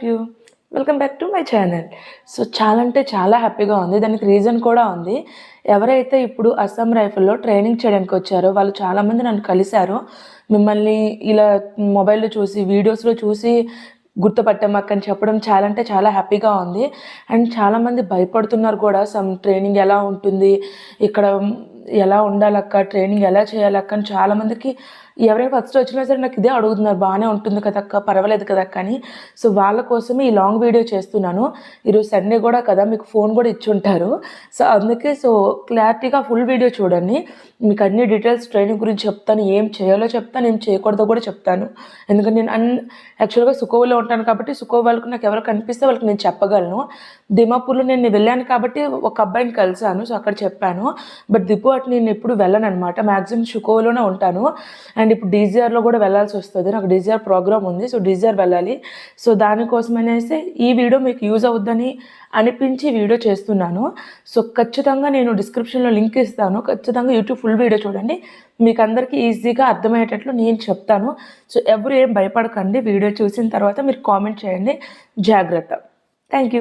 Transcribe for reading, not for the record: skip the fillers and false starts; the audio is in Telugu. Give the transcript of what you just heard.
You. Welcome back to my channel. So చాలా అంటే చాలా హ్యాపీగా ఉంది. దానికి రీజన్ కూడా ఉంది. ఎవరైతే ఇప్పుడు అస్సాం రైఫిల్‌లో ట్రైనింగ్ చేయడానికి వచ్చారో వాళ్ళు చాలామంది నన్ను కలిసారు. మిమ్మల్ని ఇలా మొబైల్‌లో చూసి, వీడియోస్‌లో చూసి గుర్తుపట్టాం అక్క అని చెప్పడం చాలా అంటే చాలా హ్యాపీగా ఉంది. అండ్ చాలామంది భయపడుతున్నారు కూడా. ట్రైనింగ్ ఎలా ఉంటుంది? ఇక్కడ ఎలా ఉండాలక్క? ట్రైనింగ్ ఎలా చేయాలక్క? అని చాలామందికి ఎవరైనా ఫస్ట్ వచ్చినా సరే నాకు ఇదే అడుగుతున్నారు. బాగానే ఉంటుంది కదక్క, పర్వాలేదు కదక్క అని. సో వాళ్ళ కోసమే ఈ లాంగ్ వీడియో చేస్తున్నాను. ఈరోజు సండే కూడా కదా, మీకు ఫోన్ కూడా ఇచ్చుంటారు. సో అందుకే క్లారిటీగా ఫుల్ వీడియో చూడండి. మీకు అన్ని డీటెయిల్స్ ట్రైనింగ్ గురించి చెప్తాను. ఏం చేయాలో చెప్తాను, ఏం చేయకూడదో కూడా చెప్తాను. ఎందుకంటే నేను యాక్చువల్గా సుకోవలో ఉంటాను కాబట్టి సుకో వాళ్ళకు నాకు ఎవరు కనిపిస్తే వాళ్ళకి నేను చెప్పగలను. దిమాపూర్లో నేను వెళ్ళాను కాబట్టి ఒక అబ్బాయిని కలిసాను. సో అక్కడ చెప్పాను. బట్ దిపు అటు నేను ఎప్పుడు వెళ్ళను అనమాట. మ్యాక్సిమం సుకోలోనే ఉంటాను. అండ్ ఇప్పుడు డీజీఆర్లో కూడా వెళ్ళాల్సి వస్తుంది. నాకు డీజీఆర్ ప్రోగ్రామ్ ఉంది. సో డీజీఆర్ వెళ్ళాలి. సో దానికోసమనేసి ఈ వీడియో మీకు యూజ్ అవుద్దని అనిపించి వీడియో చేస్తున్నాను. సో ఖచ్చితంగా నేను డిస్క్రిప్షన్లో లింక్ ఇస్తాను. ఖచ్చితంగా యూట్యూబ్ ఫుల్ వీడియో చూడండి. మీకు అందరికీ ఈజీగా అర్థమయ్యేటట్లు నేను చెప్తాను. సో ఎవరు ఏం భయపడకండి. వీడియో చూసిన తర్వాత మీరు కామెంట్ చేయండి. జాగ్రత్త. Thank you.